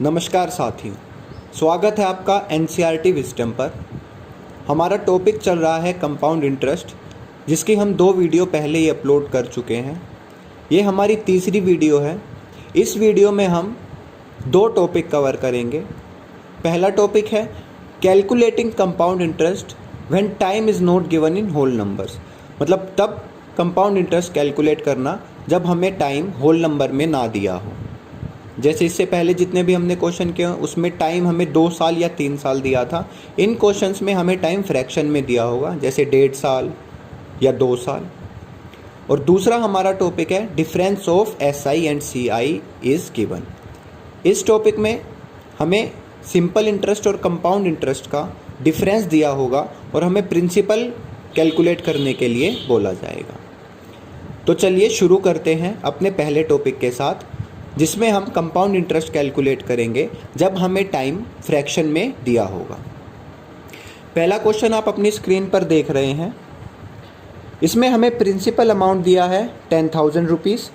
नमस्कार साथियों, स्वागत है आपका एनसीईआरटी विजडम पर। हमारा टॉपिक चल रहा है कंपाउंड इंटरेस्ट, जिसकी हम 2 वीडियो पहले ही अपलोड कर चुके हैं। ये हमारी तीसरी वीडियो है। इस वीडियो में हम 2 टॉपिक कवर करेंगे। पहला टॉपिक है calculating compound interest when time is not given in whole numbers, मतलब तब कंपाउंड इंटरेस्ट कैलकुलेट करना जब हमें टाइम होल नंबर में ना दिया हो। जैसे इससे पहले जितने भी हमने क्वेश्चन किए उसमें टाइम हमें 2 साल या 3 साल दिया था। इन क्वेश्चंस में हमें टाइम फ्रैक्शन में दिया होगा, जैसे 1.5 साल या 2 साल। और दूसरा हमारा टॉपिक है difference of SI and CI is given. इस टॉपिक में हमें सिंपल इंटरेस्ट और कंपाउंड इंटरेस्ट का डिफरेंस दिया होगा और हमें प्रिंसिपल कैलकुलेट करने के लिए बोला जाएगा। तो चलिए शुरू करते हैं अपने पहले टॉपिक के साथ, जिसमें हम कंपाउंड इंटरेस्ट कैलकुलेट करेंगे जब हमें टाइम फ्रैक्शन में दिया होगा। पहला क्वेश्चन आप अपनी स्क्रीन पर देख रहे हैं। इसमें हमें प्रिंसिपल अमाउंट दिया है 10,000 रुपीज़,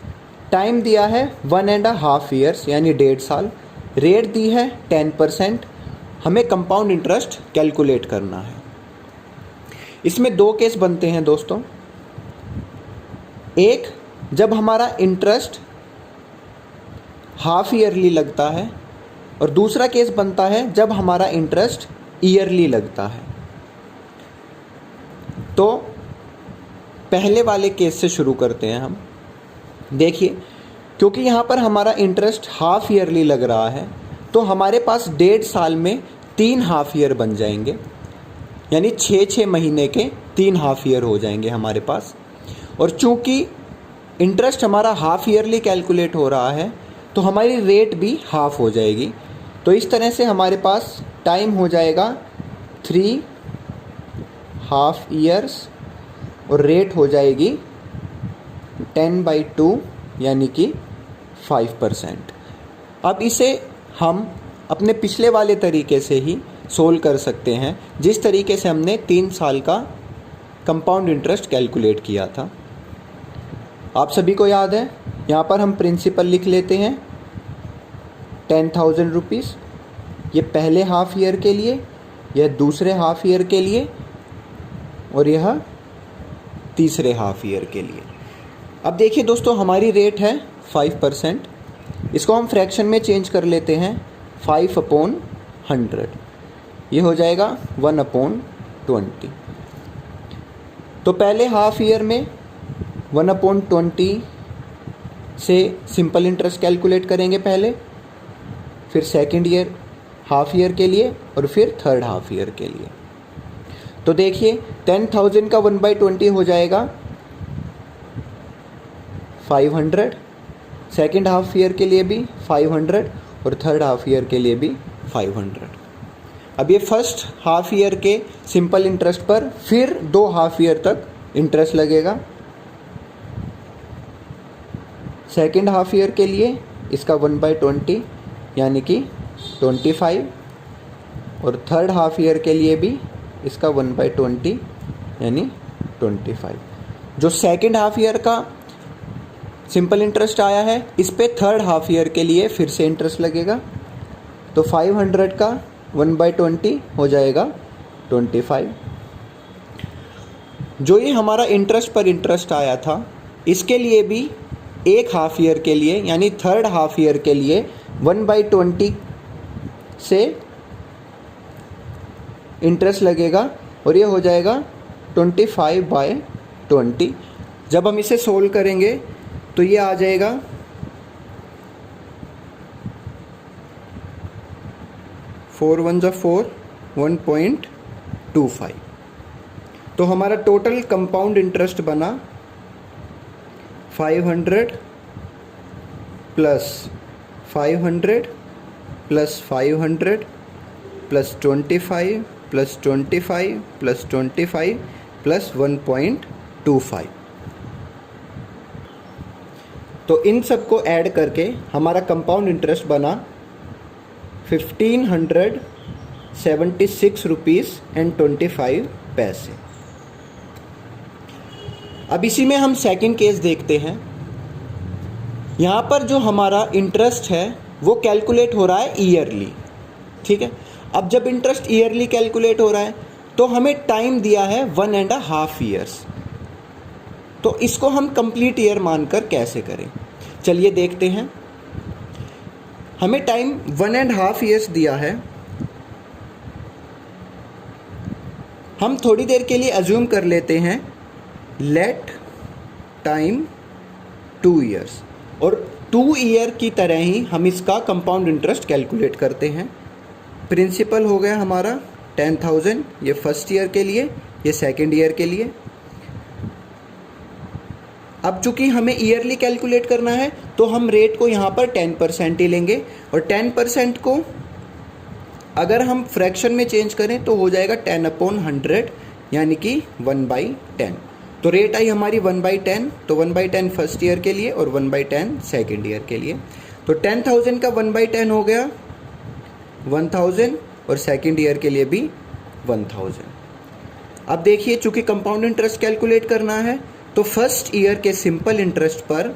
टाइम दिया है 1.5 ईयर्स यानी 1.5 साल, रेट दी है 10%। हमें कंपाउंड इंटरेस्ट कैलकुलेट करना है। इसमें 2 केस बनते हैं दोस्तों। एक, जब हमारा इंटरेस्ट हाफ ईयरली लगता है, और दूसरा केस बनता है जब हमारा इंटरेस्ट ईयरली लगता है। तो पहले वाले केस से शुरू करते हैं हम। देखिए, क्योंकि यहाँ पर हमारा इंटरेस्ट हाफ ईयरली लग रहा है, तो हमारे पास 1.5 साल में 3 हाफ ईयर बन जाएंगे, यानी 6 महीने के 3 हाफ ईयर हो जाएंगे हमारे पास। और चूँकि इंटरेस्ट हमारा हाफ ईयरली कैलकुलेट हो रहा है, तो हमारी रेट भी हाफ हो जाएगी। तो इस तरह से हमारे पास टाइम हो जाएगा 3 हाफ ईयर्स और रेट हो जाएगी 10/2 यानी कि 5%। अब इसे हम अपने पिछले वाले तरीके से ही सोल्व कर सकते हैं, जिस तरीके से हमने 3 साल का कंपाउंड इंटरेस्ट कैलकुलेट किया था। आप सभी को याद है, यहाँ पर हम प्रिंसिपल लिख लेते हैं 10,000 रुपीज़। ये पहले हाफ ईयर के लिए, यह दूसरे हाफ ईयर के लिए, और यह तीसरे हाफ ईयर के लिए। अब देखिए दोस्तों, हमारी रेट है 5%। इसको हम फ्रैक्शन में चेंज कर लेते हैं, 5/100। ये हो जाएगा 1/20। तो पहले हाफ ईयर में 1/20 से सिंपल इंटरेस्ट कैलकुलेट करेंगे पहले, फिर सेकेंड ईयर हाफ ईयर के लिए, और फिर थर्ड हाफ ईयर के लिए। तो देखिए 10,000 का 1/20 हो जाएगा 500, सेकेंड हाफ ईयर के लिए भी 500 और थर्ड हाफ ईयर के लिए भी 500। अब ये फर्स्ट हाफ ईयर के सिंपल इंटरेस्ट पर फिर 2 हाफ ईयर तक इंटरेस्ट लगेगा। सेकेंड हाफ ईयर के लिए इसका 1/20 यानी कि 25, और थर्ड हाफ ईयर के लिए भी इसका 1/20 यानी 25। जो सेकेंड हाफ ईयर का सिंपल इंटरेस्ट आया है, इस पे थर्ड हाफ ईयर के लिए फिर से इंटरेस्ट लगेगा। तो 500 का 1/20 हो जाएगा 25। जो ये हमारा इंटरेस्ट पर इंटरेस्ट आया था, इसके लिए भी एक हाफ ईयर के लिए यानी थर्ड हाफ ईयर के लिए 1/20 से इंटरेस्ट लगेगा, और ये हो जाएगा 25/20। जब हम इसे सोल्व करेंगे तो ये आ जाएगा 4 1 4 1.25। तो हमारा टोटल कंपाउंड इंटरेस्ट बना 500 + 500 + 500 + 25 + 25 + 25 + 1.25। तो इन सब को ऐड करके हमारा कंपाउंड इंटरेस्ट बना 1,576 रुपीज़ एंड 25 पैसे। अब इसी में हम सेकंड केस देखते हैं। यहाँ पर जो हमारा इंटरेस्ट है वो कैलकुलेट हो रहा है ईयरली, ठीक है। अब जब इंटरेस्ट ईयरली कैलकुलेट हो रहा है तो हमें टाइम दिया है 1.5 ईयर्स, तो इसको हम कंप्लीट ईयर मानकर कैसे करें, चलिए देखते हैं। हमें टाइम 1.5 ईयर्स दिया है, हम थोड़ी देर के लिए अज्यूम कर लेते हैं लेट टाइम 2 ईयर्स, और 2 ईयर की तरह ही हम इसका कंपाउंड इंटरेस्ट कैलकुलेट करते हैं। प्रिंसिपल हो गया हमारा 10,000, ये फर्स्ट ईयर के लिए, ये सेकेंड ईयर के लिए। अब चूंकि हमें ईयरली कैलकुलेट करना है तो हम रेट को यहाँ पर 10% ही लेंगे, और 10% को अगर हम फ्रैक्शन में चेंज करें तो हो जाएगा 10/100, यानी कि 1/10। तो रेट आई हमारी 1/10, तो 1/10 फर्स्ट ईयर के लिए और 1/10 सेकेंड ईयर के लिए। तो 10,000 का 1/10 हो गया 1,000, और सेकेंड ईयर के लिए भी 1,000। अब देखिए, चूंकि कंपाउंड इंटरेस्ट कैलकुलेट करना है तो फर्स्ट ईयर के सिंपल इंटरेस्ट पर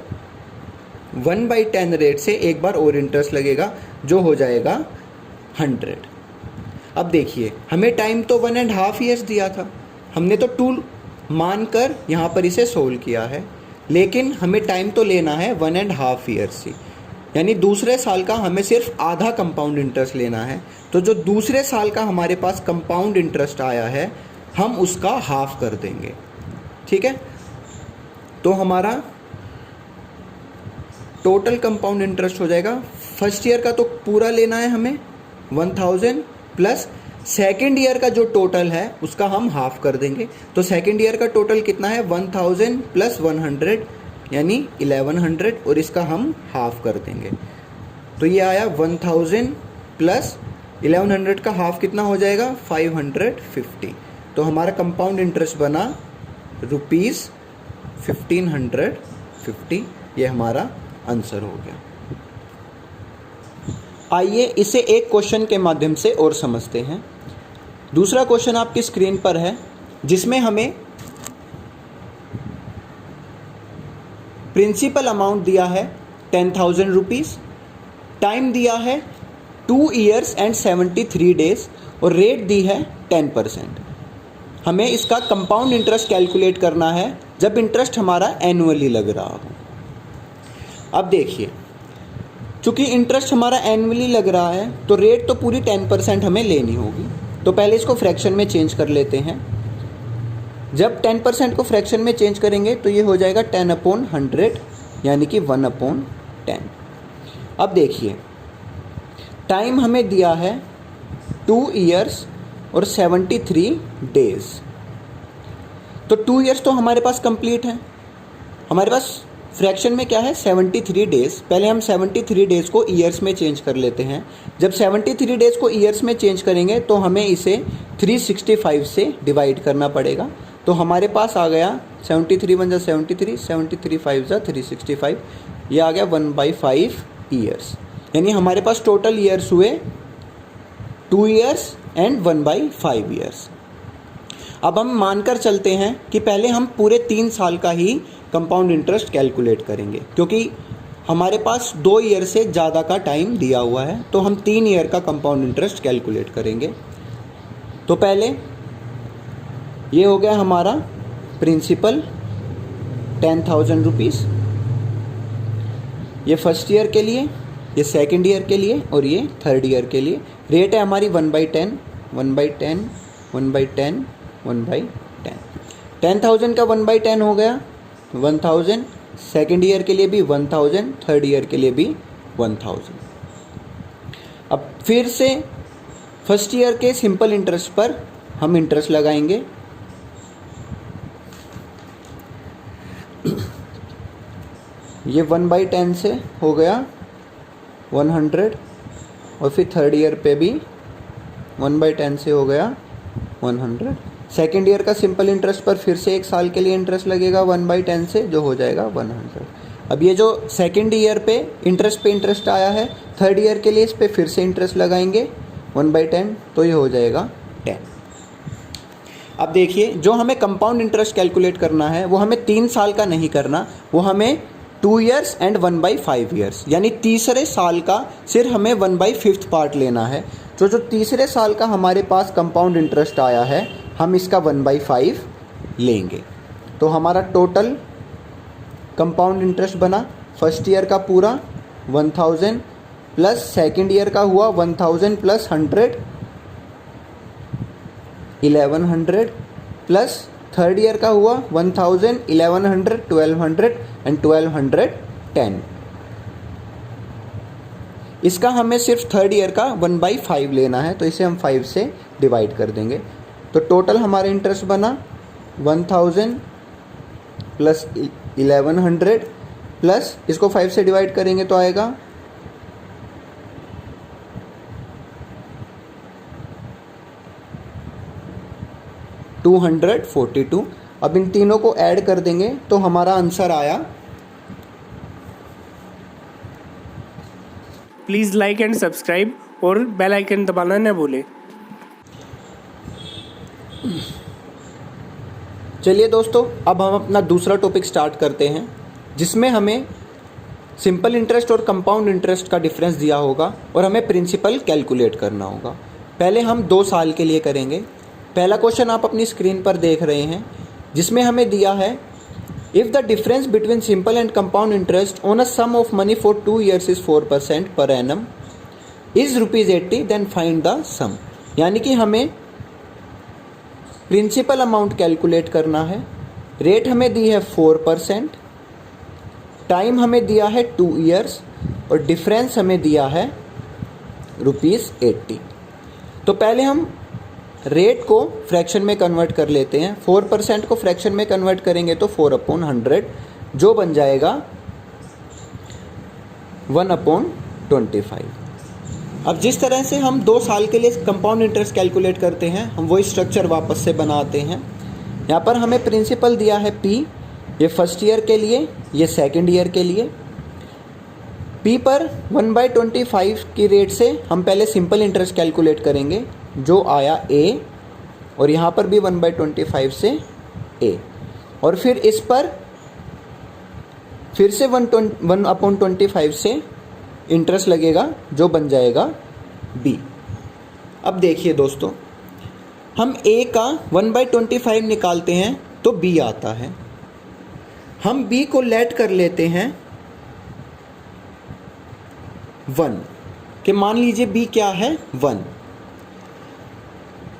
1/10 रेट से एक बार और इंटरेस्ट लगेगा, जो हो जाएगा 100। अब देखिए, हमें टाइम तो 1.5 ईयर्स दिया था, हमने तो 2 मानकर यहाँ पर इसे सोल्व किया है, लेकिन हमें टाइम तो लेना है 1.5 ईयर्स ही, यानी दूसरे साल का हमें सिर्फ आधा कंपाउंड इंटरेस्ट लेना है। तो जो दूसरे साल का हमारे पास कंपाउंड इंटरेस्ट आया है हम उसका हाफ कर देंगे, ठीक है। तो हमारा टोटल कंपाउंड इंटरेस्ट हो जाएगा, फर्स्ट ईयर का तो पूरा लेना है हमें 1,000, प्लस सेकेंड ईयर का जो टोटल है उसका हम हाफ कर देंगे। तो सेकेंड ईयर का टोटल कितना है 1,000 प्लस 100, यानी 1,100, और इसका हम हाफ कर देंगे। तो ये आया 1,000 प्लस 1,100 का हाफ कितना हो जाएगा 550। तो हमारा कंपाउंड इंटरेस्ट बना ₹1,550। ये हमारा आंसर हो गया। आइए इसे एक क्वेश्चन के माध्यम से और समझते हैं। दूसरा क्वेश्चन आपकी स्क्रीन पर है, जिसमें हमें प्रिंसिपल अमाउंट दिया है 10,000 रुपीज़, टाइम दिया है 2 ईयर्स एंड 73 डेज, और रेट दी है 10%। हमें इसका कंपाउंड इंटरेस्ट कैलकुलेट करना है जब इंटरेस्ट हमारा एनुअली लग रहा हो। अब देखिए, चूँकि इंटरेस्ट हमारा एनुअली लग रहा है तो रेट तो पूरी 10% हमें लेनी होगी। तो पहले इसको फ्रैक्शन में चेंज कर लेते हैं। जब 10% को फ्रैक्शन में चेंज करेंगे तो ये हो जाएगा 10/100, यानी कि 1/10। अब देखिए, टाइम हमें दिया है 2 ईयर्स और 73 डेज। तो 2 ईयर्स तो हमारे पास कंप्लीट है, हमारे पास फ्रैक्शन में क्या है 73 डेज। पहले हम 73 डेज को ईयर्स में चेंज कर लेते हैं। जब 73 डेज को ईयर्स में चेंज करेंगे तो हमें इसे 365 से डिवाइड करना पड़ेगा। तो हमारे पास आ गया 73 × 73, 73 × 5 = 365, ये आ गया 1/5 ईयर्स। यानी हमारे पास टोटल ईयर्स हुए 2 ईयर्स एंड 1/5 ईयर्स। अब हम मानकर चलते हैं कि पहले हम पूरे 3 साल का ही कंपाउंड इंटरेस्ट कैलकुलेट करेंगे, क्योंकि हमारे पास 2 ईयर से ज़्यादा का टाइम दिया हुआ है, तो हम 3 ईयर का कंपाउंड इंटरेस्ट कैलकुलेट करेंगे। तो पहले ये हो गया हमारा प्रिंसिपल 10,000 रुपीज़, ये फर्स्ट ईयर के लिए, ये सेकेंड ईयर के लिए, और ये थर्ड ईयर के लिए। रेट है हमारी 1/10, 1/10, 1/10, 1/10। 10,000 का 1/10 हो गया 1,000, सेकेंड ईयर के लिए भी 1,000, थर्ड ईयर के लिए भी 1,000। अब फिर से फर्स्ट ईयर के सिंपल इंटरेस्ट पर हम इंटरेस्ट लगाएंगे। ये 1/10 से हो गया 100, और फिर थर्ड ईयर पे भी 1/10 से हो गया 100। सेकेंड ईयर का सिंपल इंटरेस्ट पर फिर से 1 साल के लिए इंटरेस्ट लगेगा 1/10 से, जो हो जाएगा 100। अब ये जो सेकेंड ईयर पे इंटरेस्ट आया है, थर्ड ईयर के लिए इस पर फिर से इंटरेस्ट लगाएंगे 1/10, तो ये हो जाएगा 10। अब देखिए, जो हमें कंपाउंड इंटरेस्ट कैलकुलेट करना है वो हमें 3 साल का नहीं करना, वो हमें 2 ईयर्स एंड 1/5 ईयर्स, यानी तीसरे साल का सिर्फ हमें 1/5 पार्ट लेना है। जो तीसरे साल का हमारे पास कंपाउंड इंटरेस्ट आया है हम इसका 1/5 लेंगे। तो हमारा टोटल कंपाउंड इंटरेस्ट बना फर्स्ट ईयर का पूरा 1000 प्लस सेकेंड ईयर का हुआ 1000 प्लस 100 1100 प्लस थर्ड ईयर का हुआ 1000 1100 1200 एंड 1210। इसका हमें सिर्फ थर्ड ईयर का 1/5 लेना है, तो इसे हम 5 से डिवाइड कर देंगे। तो टोटल हमारा इंटरेस्ट बना 1000 प्लस 1100 प्लस इसको 5 से डिवाइड करेंगे तो आएगा 242। अब इन तीनों को ऐड कर देंगे तो हमारा आंसर आया। प्लीज़ लाइक एंड सब्सक्राइब और बेल आइकन दबाना न भूलें। चलिए दोस्तों, अब हम अपना दूसरा टॉपिक स्टार्ट करते हैं, जिसमें हमें सिंपल इंटरेस्ट और कंपाउंड इंटरेस्ट का डिफरेंस दिया होगा और हमें प्रिंसिपल कैलकुलेट करना होगा। पहले हम 2 साल के लिए करेंगे। पहला क्वेश्चन आप अपनी स्क्रीन पर देख रहे हैं, जिसमें हमें दिया है if the difference between simple and compound interest on a sum of money for 2 years is 4% per annum is ₹80 then find the sum. यानी कि हमें प्रिंसिपल अमाउंट कैलकुलेट करना है। रेट हमें दी है 4%, टाइम हमें दिया है 2 ईयर्स और डिफरेंस हमें दिया है ₹80। तो पहले हम रेट को फ्रैक्शन में कन्वर्ट कर लेते हैं। 4% को फ्रैक्शन में कन्वर्ट करेंगे तो 4/100 जो बन जाएगा 1/25। अब जिस तरह से हम 2 साल के लिए कंपाउंड इंटरेस्ट कैलकुलेट करते हैं, हम वही स्ट्रक्चर वापस से बनाते हैं। यहाँ पर हमें प्रिंसिपल दिया है P, ये फर्स्ट ईयर के लिए, ये सेकेंड ईयर के लिए। P पर 1/25 की रेट से हम पहले सिंपल इंटरेस्ट कैलकुलेट करेंगे, जो आया A, और यहाँ पर भी 1/25 से A, और फिर इस पर फिर से 1/25 से इंटरेस्ट लगेगा, जो बन जाएगा B। अब देखिए दोस्तों, हम A का 1/25 निकालते हैं तो B आता है। हम B को लेट कर लेते हैं 1 कि मान लीजिए B क्या है 1।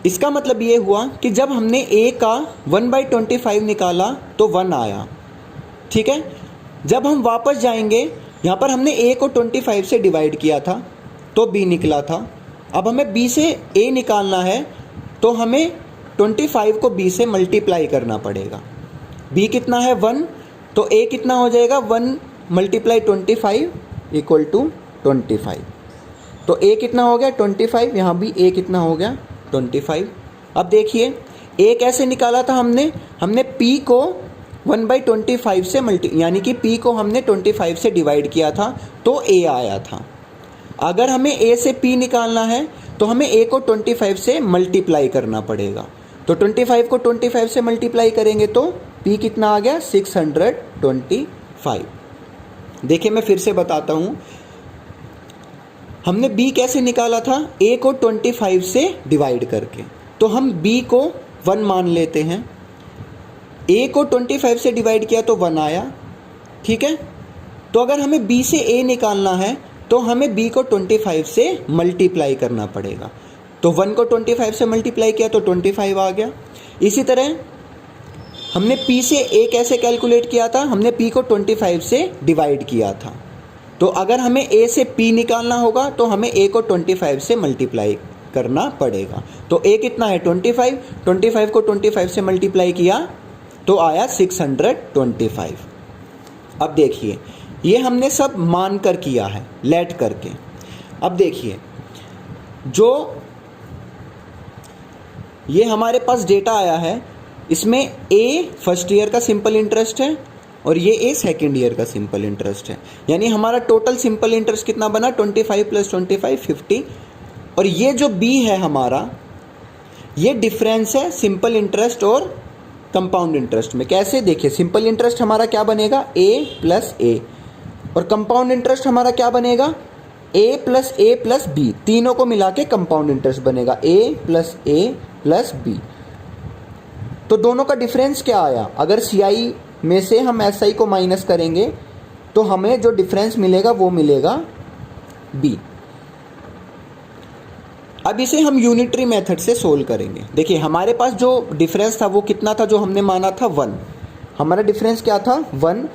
इसका मतलब ये हुआ कि जब हमने A का 1/25 निकाला तो 1 आया, ठीक है। जब हम वापस जाएंगे, यहाँ पर हमने A को 25 से डिवाइड किया था तो B निकला था। अब हमें B से A निकालना है तो हमें 25 को B से मल्टीप्लाई करना पड़ेगा। B कितना है 1, तो A कितना हो जाएगा 1 × 25 = 25। तो A कितना हो गया 25, यहाँ भी A कितना हो गया 25। अब देखिए A कैसे निकाला था हमने P को 1/25 से यानी कि P को हमने 25 से डिवाइड किया था तो A आया था। अगर हमें A से P निकालना है तो हमें A को 25 से मल्टीप्लाई करना पड़ेगा। तो 25 को 25 से मल्टीप्लाई करेंगे तो P कितना आ गया 625। देखिए मैं फिर से बताता हूँ, हमने B कैसे निकाला था, A को 25 से डिवाइड करके। तो हम B को 1 मान लेते हैं, A को 25 से डिवाइड किया तो 1 आया, ठीक है। तो अगर हमें B से A निकालना है तो हमें B को 25 से मल्टीप्लाई करना पड़ेगा। तो 1 को 25 से मल्टीप्लाई किया तो 25 आ गया। इसी तरह हमने P से A कैसे कैलकुलेट किया था, हमने P को 25 से डिवाइड किया था। तो अगर हमें A से P निकालना होगा तो हमें A को 25 से मल्टीप्लाई करना पड़ेगा। तो A कितना है 25, 25 को 25 से मल्टीप्लाई किया तो आया 625। अब देखिए ये हमने सब मान कर किया है, लेट करके। अब देखिए जो ये हमारे पास डेटा आया है, इसमें A फर्स्ट ईयर का सिंपल इंटरेस्ट है और ये A सेकेंड ईयर का सिंपल इंटरेस्ट है। यानी हमारा टोटल सिंपल इंटरेस्ट कितना बना 25 + 25 50। और ये जो B है हमारा, ये डिफरेंस है सिंपल इंटरेस्ट और कंपाउंड इंटरेस्ट में। कैसे, देखिए सिंपल इंटरेस्ट हमारा क्या बनेगा, ए प्लस ए, और कंपाउंड इंटरेस्ट हमारा क्या बनेगा, ए प्लस बी, तीनों को मिला के कंपाउंड इंटरेस्ट बनेगा, ए प्लस बी। तो दोनों का डिफरेंस क्या आया, अगर सीआई में से हम एसआई को माइनस करेंगे तो हमें जो डिफरेंस मिलेगा वो मिलेगा बी। अब इसे हम यूनिटरी मेथड से सोल्व करेंगे। देखिए हमारे पास जो डिफरेंस था वो कितना था, जो हमने माना था 1, हमारा डिफरेंस क्या था 1,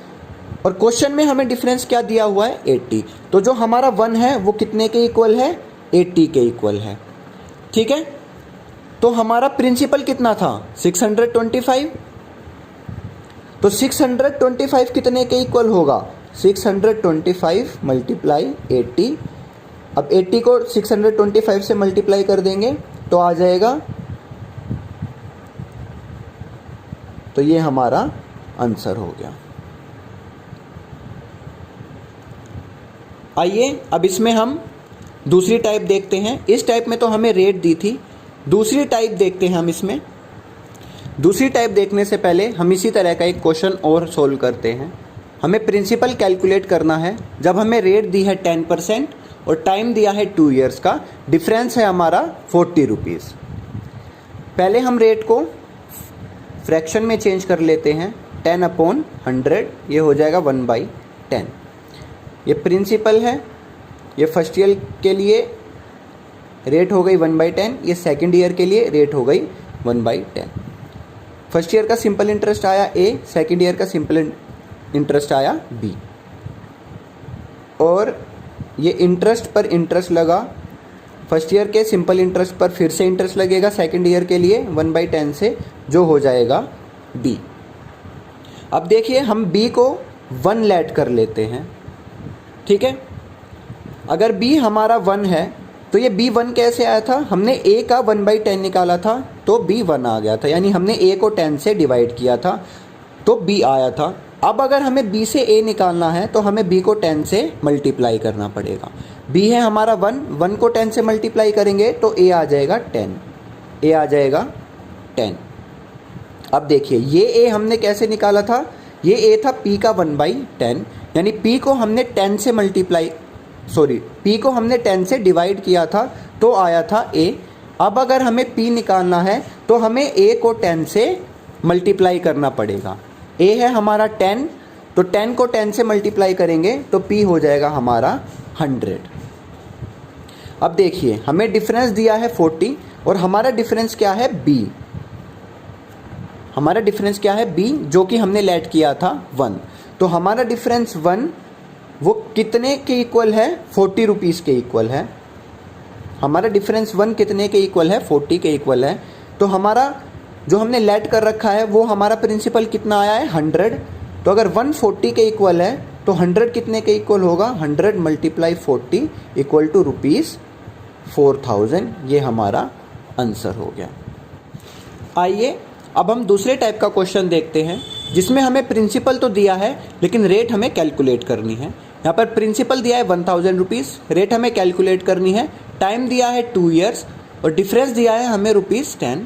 और क्वेश्चन में हमें डिफरेंस क्या दिया हुआ है 80, तो जो हमारा 1 है वो कितने के इक्वल है, 80 के इक्वल है। ठीक है, तो हमारा प्रिंसिपल कितना था 625, तो 625 कितने के इक्वल होगा, 625 मल्टीप्लाई 80। अब 80 को 625 से मल्टीप्लाई कर देंगे तो आ जाएगा, तो ये हमारा आंसर हो गया। आइए अब इसमें हम दूसरी टाइप देखते हैं। इस टाइप में तो हमें रेट दी थी, दूसरी टाइप देखते हैं हम इसमें। दूसरी टाइप देखने से पहले हम इसी तरह का एक क्वेश्चन और सोल्व करते हैं। हमें प्रिंसिपल कैलकुलेट करना है। जब हमें रेट दी है 10% और टाइम दिया है 2 इयर्स का, डिफरेंस है हमारा 40 रुपीज़। पहले हम रेट को फ्रैक्शन में चेंज कर लेते हैं, 10/100, ये हो जाएगा 1/10। ये प्रिंसिपल है, ये फर्स्ट ईयर के लिए रेट हो गई 1/10, ये सेकेंड ईयर के लिए रेट हो गई 1/10। फर्स्ट ईयर का सिंपल इंटरेस्ट आया ए, सेकेंड ईयर का सिंपल इंटरेस्ट आया बी, और ये इंटरेस्ट पर इंटरेस्ट लगा। फर्स्ट ईयर के सिंपल इंटरेस्ट पर फिर से इंटरेस्ट लगेगा सेकेंड ईयर के लिए 1/10 से, जो हो जाएगा बी। अब देखिए हम बी को 1 लेट कर लेते हैं। ठीक है, अगर बी हमारा 1 है तो ये बी 1 कैसे आया था, हमने ए का 1/10 निकाला था तो बी 1 आ गया था, यानी हमने ए को 10 से डिवाइड किया था तो बी आया था। अब अगर हमें बी से ए निकालना है तो हमें बी को 10 से मल्टीप्लाई करना पड़ेगा। बी है हमारा 1 को 10 से मल्टीप्लाई करेंगे तो ए आ जाएगा 10, ए आ जाएगा 10। अब देखिए ये ए हमने कैसे निकाला था, ये ए था पी का 1/10, यानी पी को हमने 10 से पी को हमने 10 से डिवाइड किया था तो आया था ए। अब अगर हमें पी निकालना है तो हमें ए को 10 से मल्टीप्लाई करना पड़ेगा। ए है हमारा 10, तो 10 को 10 से मल्टीप्लाई करेंगे तो पी हो जाएगा हमारा 100। अब देखिए हमें डिफरेंस दिया है 40 और हमारा डिफरेंस क्या है बी, हमारा डिफरेंस क्या है बी, जो कि हमने लेट किया था 1। तो हमारा डिफरेंस 1 वो कितने के इक्वल है, 40 रुपीज़ के इक्वल है। हमारा डिफरेंस 1 कितने के इक्वल है, 40 के इक्वल है। तो हमारा जो हमने लेट कर रखा है वो हमारा प्रिंसिपल कितना आया है 100। तो अगर 1 40 के इक्वल है तो 100 कितने के इक्वल होगा, 100 × 40 इक्वल टू ₹4000। ये हमारा आंसर हो गया। आइए अब हम दूसरे टाइप का क्वेश्चन देखते हैं जिसमें हमें प्रिंसिपल तो दिया है लेकिन रेट हमें कैलकुलेट करनी है। यहाँ पर प्रिंसिपल दिया है 1000 रुपीज़, रेट हमें कैलकुलेट करनी है, टाइम दिया है 2 इयर्स और डिफरेंस दिया है हमें ₹10।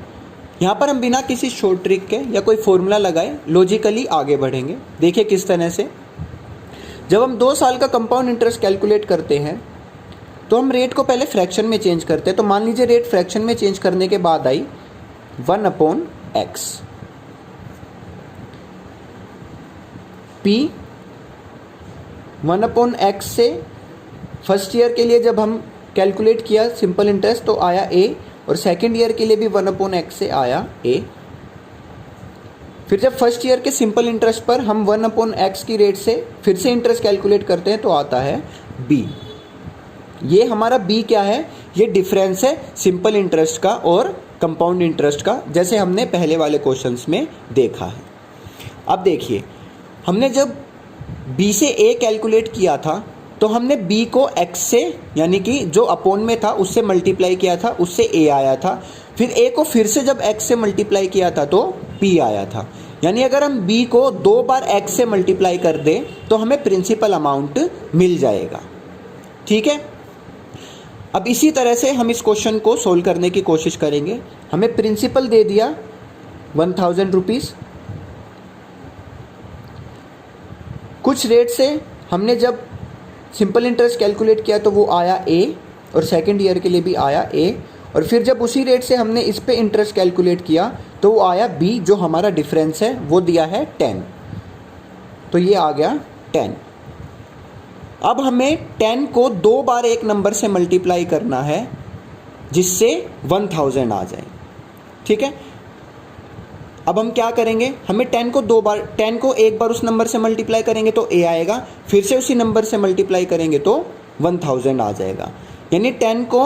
यहाँ पर हम बिना किसी शॉर्ट ट्रिक के या कोई फॉर्मूला लगाए लॉजिकली आगे बढ़ेंगे। देखिए किस तरह से, जब हम 2 साल का कंपाउंड इंटरेस्ट कैलकुलेट करते हैं तो हम रेट को पहले फ्रैक्शन में चेंज करते हैं। तो मान लीजिए रेट फ्रैक्शन में चेंज करने के बाद आई 1/x, P 1/x से फर्स्ट ईयर के लिए जब हम कैलकुलेट किया सिंपल इंटरेस्ट तो आया A, और सेकेंड ईयर के लिए भी 1/x से आया A। फिर जब फर्स्ट ईयर के सिंपल इंटरेस्ट पर हम 1/x की रेट से फिर से इंटरेस्ट कैलकुलेट करते हैं तो आता है B। ये हमारा B क्या है, ये डिफरेंस है सिंपल इंटरेस्ट का और कंपाउंड इंटरेस्ट का, जैसे हमने पहले वाले क्वेश्चंस में देखा है। अब देखिए हमने जब B से A कैलकुलेट किया था तो हमने B को X से यानी कि जो अपोन में था उससे मल्टीप्लाई किया था, उससे A आया था। फिर A को फिर से जब X से मल्टीप्लाई किया था तो P आया था। यानी अगर हम B को 2 बार X से मल्टीप्लाई कर दें तो हमें प्रिंसिपल अमाउंट मिल जाएगा। ठीक है, अब इसी तरह से हम इस क्वेश्चन को सोल्व करने की कोशिश करेंगे। हमें प्रिंसिपल दे दिया 1000 रुपीज़, कुछ रेट से हमने जब सिंपल इंटरेस्ट कैलकुलेट किया तो वो आया ए, और सेकेंड ईयर के लिए भी आया ए, और फिर जब उसी रेट से हमने इस पे इंटरेस्ट कैलकुलेट किया तो वो आया बी, जो हमारा डिफरेंस है वो दिया है 10। तो ये आ गया 10। अब हमें 10 को 2 बार एक नंबर से मल्टीप्लाई करना है जिससे 1000 आ जाए। ठीक है, अब हम क्या करेंगे, हमें 10 को एक बार उस नंबर से मल्टीप्लाई करेंगे तो ए आएगा, फिर से उसी नंबर से मल्टीप्लाई करेंगे तो 1000 आ जाएगा। यानी 10 को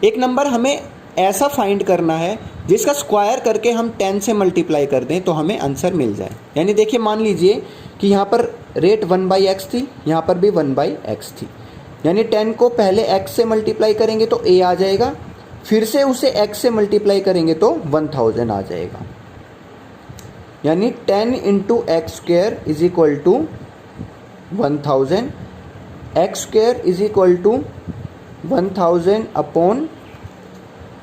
एक नंबर हमें ऐसा फाइंड करना है जिसका स्क्वायर करके हम 10 से मल्टीप्लाई कर दें तो हमें आंसर मिल जाए। यानी देखिए, मान लीजिए कि यहाँ पर रेट 1/x थी, यहाँ पर भी 1/x थी, यानी 10 को पहले x से मल्टीप्लाई करेंगे तो a आ जाएगा, फिर से उसे x से मल्टीप्लाई करेंगे तो 1000 आ जाएगा। यानी 10 × x² is equal to 1000, x² is equal to 1000 upon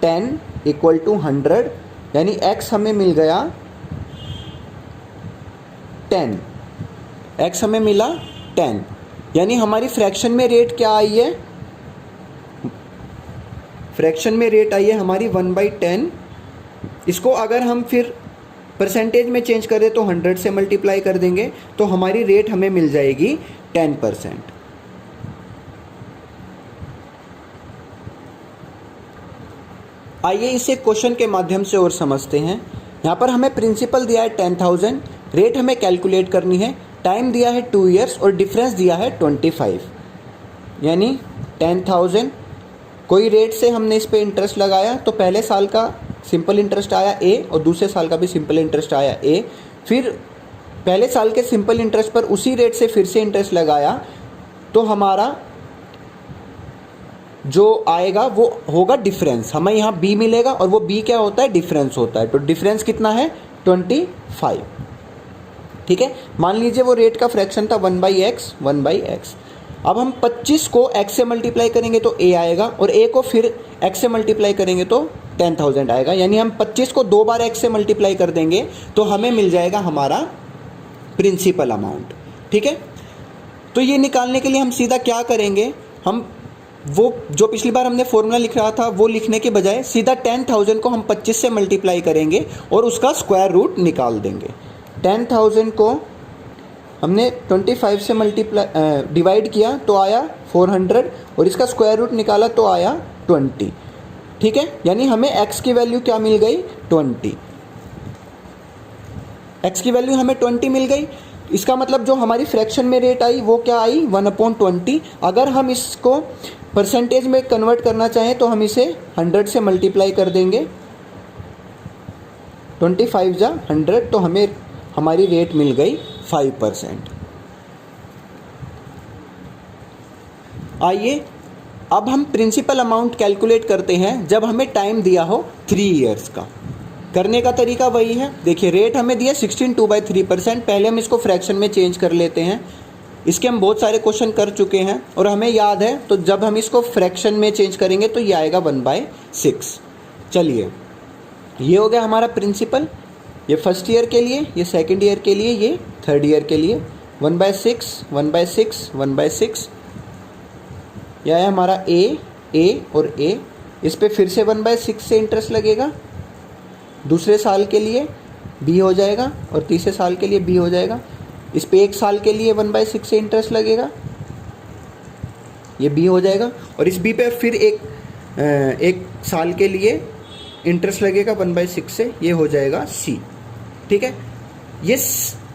10 equal to 100, यानी x हमें मिल गया 10, x हमें मिला 10। यानी हमारी फ्रैक्शन में रेट क्या आई है, फ्रैक्शन में रेट आई है हमारी 1/10। इसको अगर हम फिर परसेंटेज में चेंज करें तो 100 से मल्टीप्लाई कर देंगे तो हमारी रेट हमें मिल जाएगी 10%। आइए इसे क्वेश्चन के माध्यम से और समझते हैं। यहाँ पर हमें प्रिंसिपल दिया है 10,000, रेट हमें कैलकुलेट करनी है, टाइम दिया है 2 इयर्स और डिफरेंस दिया है 25। यानी 10,000 कोई रेट से हमने इस पे इंटरेस्ट लगाया तो पहले साल का सिंपल इंटरेस्ट आया ए और दूसरे साल का भी सिंपल इंटरेस्ट आया ए, फिर पहले साल के सिंपल इंटरेस्ट पर उसी रेट से फिर से इंटरेस्ट लगाया तो हमारा जो आएगा वो होगा डिफरेंस, हमें यहाँ बी मिलेगा और वो बी क्या होता है, डिफरेंस होता है। तो डिफरेंस कितना है 25। ठीक है, मान लीजिए वो रेट का फ्रैक्शन था 1/x। अब हम 25 को x से मल्टीप्लाई करेंगे तो a आएगा और a को फिर x से मल्टीप्लाई करेंगे तो 10,000 आएगा। यानी हम 25 को 2 बार x से मल्टीप्लाई कर देंगे तो हमें मिल जाएगा हमारा प्रिंसिपल अमाउंट। ठीक है, तो ये निकालने के लिए हम सीधा क्या करेंगे, हम वो जो पिछली बार हमने फॉर्मूला लिख रहा था वो लिखने के बजाय सीधा 10,000 को हम 25 से मल्टीप्लाई करेंगे और उसका स्क्वायर रूट निकाल देंगे। 10,000 को हमने 25 से डिवाइड किया तो आया 400 और इसका स्क्वायर रूट निकाला तो आया 20। ठीक है, यानी हमें x की वैल्यू क्या मिल गई 20, x की वैल्यू हमें 20 मिल गई। इसका मतलब जो हमारी फ्रैक्शन में रेट आई वो क्या आई 1/20। अगर हम इसको परसेंटेज में कन्वर्ट करना चाहें तो हम इसे 100 से मल्टीप्लाई कर देंगे, 25 जा 100 तो हमें हमारी रेट मिल गई 5%। आइए अब हम प्रिंसिपल अमाउंट कैलकुलेट करते हैं जब हमें टाइम दिया हो 3 इयर्स का। करने का तरीका वही है, देखिए रेट हमें दिया 16 2/3%। पहले हम इसको फ्रैक्शन में चेंज कर लेते हैं, इसके हम बहुत सारे क्वेश्चन कर चुके हैं और हमें याद है, तो जब हम इसको फ्रैक्शन में चेंज करेंगे तो ये आएगा 1/6। चलिए, ये हो गया हमारा प्रिंसिपल, ये फर्स्ट ईयर के लिए, ये सेकंड ईयर के लिए, ये थर्ड ईयर के लिए। 1/6 1/6 1/6, यह है हमारा ए और ए। इस पे फिर से 1/6 से इंटरेस्ट लगेगा, दूसरे साल के लिए बी हो जाएगा और तीसरे साल के लिए बी हो जाएगा। इस पे एक साल के लिए 1/6 से इंटरेस्ट लगेगा, ये बी हो जाएगा, और इस बी पे फिर एक साल के लिए इंटरेस्ट लगेगा 1/6 से, ये हो जाएगा सी। ठीक है, ये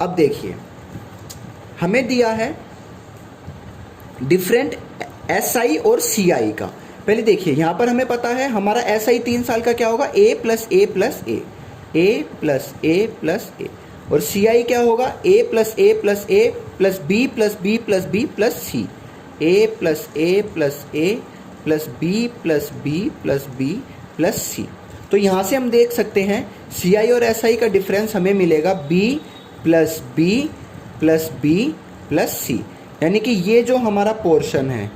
अब देखिए हमें दिया है डिफरेंट SI और CI का। पहले देखिए यहाँ पर हमें पता है हमारा SI 3 साल का क्या होगा A + A + A, A + A + A, और CI क्या होगा A + A + A + B + B + B + C, A + A + A + B + B + B + C। तो यहाँ से हम देख सकते हैं CI और SI का डिफरेंस हमें मिलेगा B + B + B + C, यानी कि ये जो हमारा पोर्शन है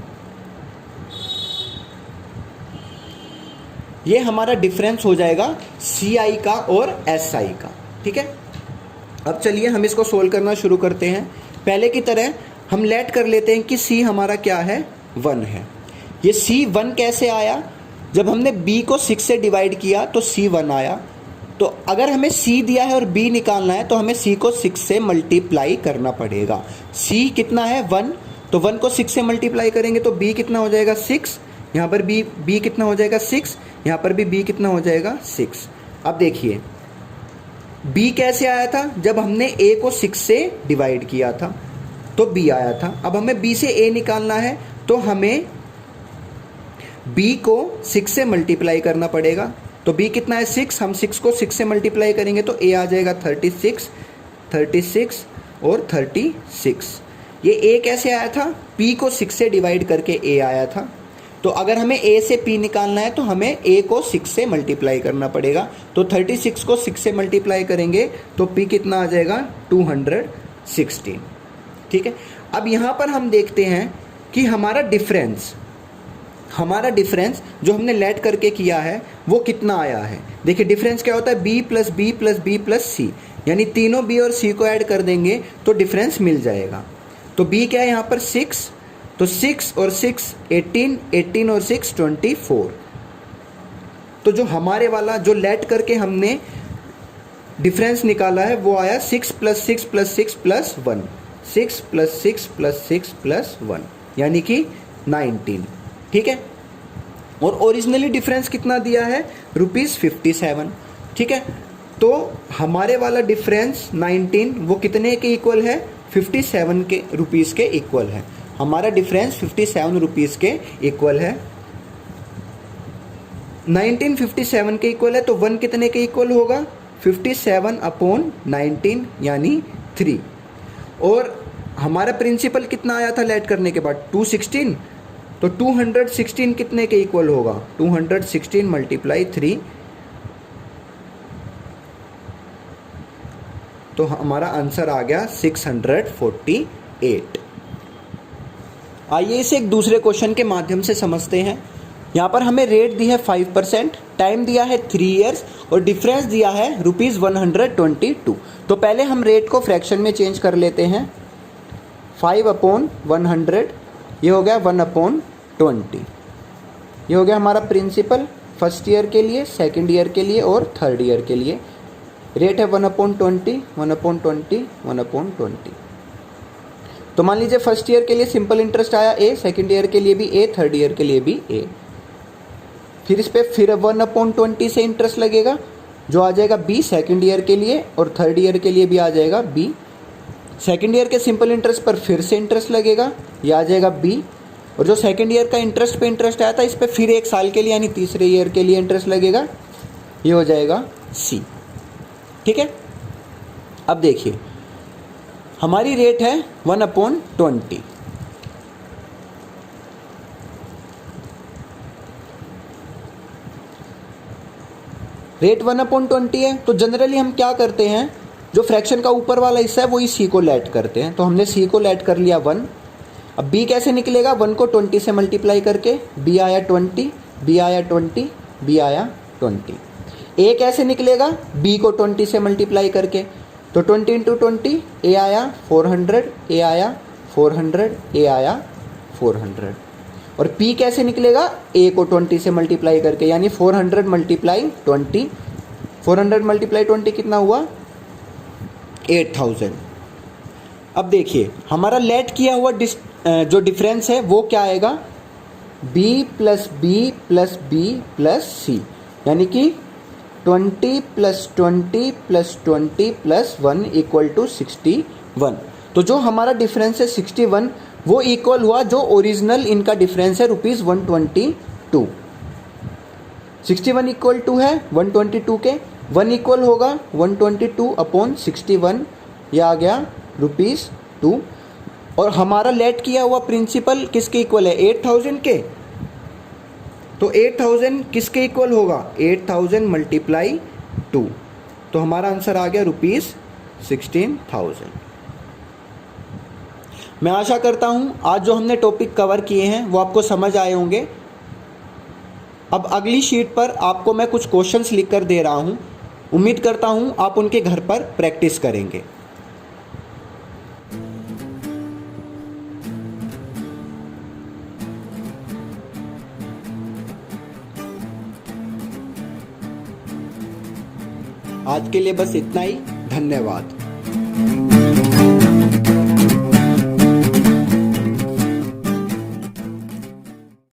ये हमारा डिफरेंस हो जाएगा CI का और SI का। ठीक है, अब चलिए हम इसको सोल्व करना शुरू करते हैं। पहले की तरह हम लेट कर लेते हैं कि C हमारा क्या है, 1 है। ये C 1 कैसे आया, जब हमने B को 6 से डिवाइड किया तो C 1 आया। तो अगर हमें C दिया है और B निकालना है तो हमें C को 6 से मल्टीप्लाई करना पड़ेगा। C कितना है, 1, तो 1 को 6 से मल्टीप्लाई करेंगे तो B कितना हो जाएगा, 6। यहाँ पर B कितना हो जाएगा, 6। यहाँ पर भी B कितना हो जाएगा, 6। अब देखिए B कैसे आया था, जब हमने A को 6 से डिवाइड किया था तो B आया था। अब हमें B से A निकालना है तो हमें B को 6 से मल्टीप्लाई करना पड़ेगा। तो B कितना है, 6। हम 6 को 6 से मल्टीप्लाई करेंगे तो A आ जाएगा 36 और 36। ये A कैसे आया था, P को 6 से डिवाइड करके A आया था। तो अगर हमें A से P निकालना है तो हमें A को 6 से मल्टीप्लाई करना पड़ेगा। तो 36 को 6 से मल्टीप्लाई करेंगे तो P कितना आ जाएगा, 216। ठीक है। अब यहाँ पर हम देखते हैं कि हमारा डिफरेंस जो हमने लेट करके किया है वो कितना आया है। देखिए डिफरेंस क्या होता है, B plus B plus B plus C, यानी तीनों B और C को ऐड कर देंगे तो डिफरेंस मिल जाएगा। तो B क्या है यहाँ पर, 6, तो 6 और 6 18 और 6 24। तो जो हमारे वाला जो लेट करके हमने डिफरेंस निकाला है वो आया 6 plus 6 plus 6 plus 1, 6 plus 6 plus 6 plus 1, यानी कि 19। ठीक है। और ओरिजिनली डिफरेंस कितना दिया है, ₹57। ठीक है। तो हमारे वाला डिफरेंस 19 वो कितने के इक्वल है, 57 के रुपीज़ के इक्वल है। हमारा डिफरेंस 57 रुपीज़ के इक्वल है। 19 57 के इक्वल है तो 1 कितने के इक्वल होगा, 57/19 यानी 3। और हमारा प्रिंसिपल कितना आया था लेट करने के बाद, 216। तो 216 कितने के इक्वल होगा, 216 मल्टीप्लाई 3, तो हमारा आंसर आ गया 648। आइए इसे एक दूसरे क्वेश्चन के माध्यम से समझते हैं। यहाँ पर हमें रेट दी है 5%, टाइम दिया है 3 इयर्स और डिफरेंस दिया है ₹122। तो पहले हम रेट को फ्रैक्शन में चेंज कर लेते हैं। 5/100 ये हो गया 1/20। ये हो गया हमारा प्रिंसिपल फर्स्ट ईयर के लिए, सेकंड ईयर के लिए और थर्ड ईयर के लिए। रेट है 1/20, 1/20, 1/20। तो मान लीजिए फर्स्ट ईयर के लिए सिंपल इंटरेस्ट आया A, सेकंड ईयर के लिए भी A, थर्ड ईयर के लिए भी A। फिर इस पे फिर 1/20 से इंटरेस्ट लगेगा जो आ जाएगा B सेकंड ईयर के लिए, और थर्ड ईयर के लिए भी आ जाएगा B। सेकंड ईयर के सिंपल इंटरेस्ट पर फिर से इंटरेस्ट लगेगा, ये आ जाएगा B। और जो सेकंड ईयर का इंटरेस्ट पे इंटरेस्ट आया था इस पे फिर 1 साल के लिए यानी तीसरे ईयर के लिए इंटरेस्ट लगेगा, ये हो जाएगा C। ठीक है। अब देखिए हमारी रेट है 1/20। रेट 1/20 है तो जनरली हम क्या करते हैं, जो फ्रैक्शन का ऊपर वाला हिस्सा है वही C को लेट करते हैं। तो हमने C को लेट कर लिया 1। अब B कैसे निकलेगा, 1 को 20 से मल्टीप्लाई करके, B आया 20, B आया 20, B आया 20। A कैसे निकलेगा, B को 20 से मल्टीप्लाई करके, तो 20 × 20 A आया 400, A आया 400, A आया 400। और P कैसे निकलेगा, A को 20 से मल्टीप्लाई करके, यानी 400 मल्टीप्लाई 20, 400 मल्टीप्लाई 20 कितना हुआ, 8000। अब देखिए हमारा लेट किया हुआ जो डिफरेंस है वो क्या आएगा, B plus B plus B plus C, यानी कि 20 plus 20 plus 20 plus 1 equal to 61। तो जो हमारा डिफरेंस है 61 वो इक्वल हुआ जो ओरिजिनल इनका डिफरेंस है ₹122। 61 इक्वल टू है 122 के, 1 इक्वल होगा 122/61, यह आ गया ₹2। और हमारा लेट किया हुआ प्रिंसिपल किसके इक्वल है, 8000 के। तो 8000 किसके इक्वल होगा, 8000 मल्टीप्लाई 2। तो हमारा आंसर आ गया ₹16,000। मैं आशा करता हूं आज जो हमने टॉपिक कवर किए हैं वो आपको समझ आए होंगे। अब अगली शीट पर आपको मैं कुछ क्वेश्चंस लिख कर दे रहा हूं, उम्मीद करता हूं आप उनके घर पर प्रैक्टिस करेंगे। आज के लिए बस इतना ही। धन्यवाद।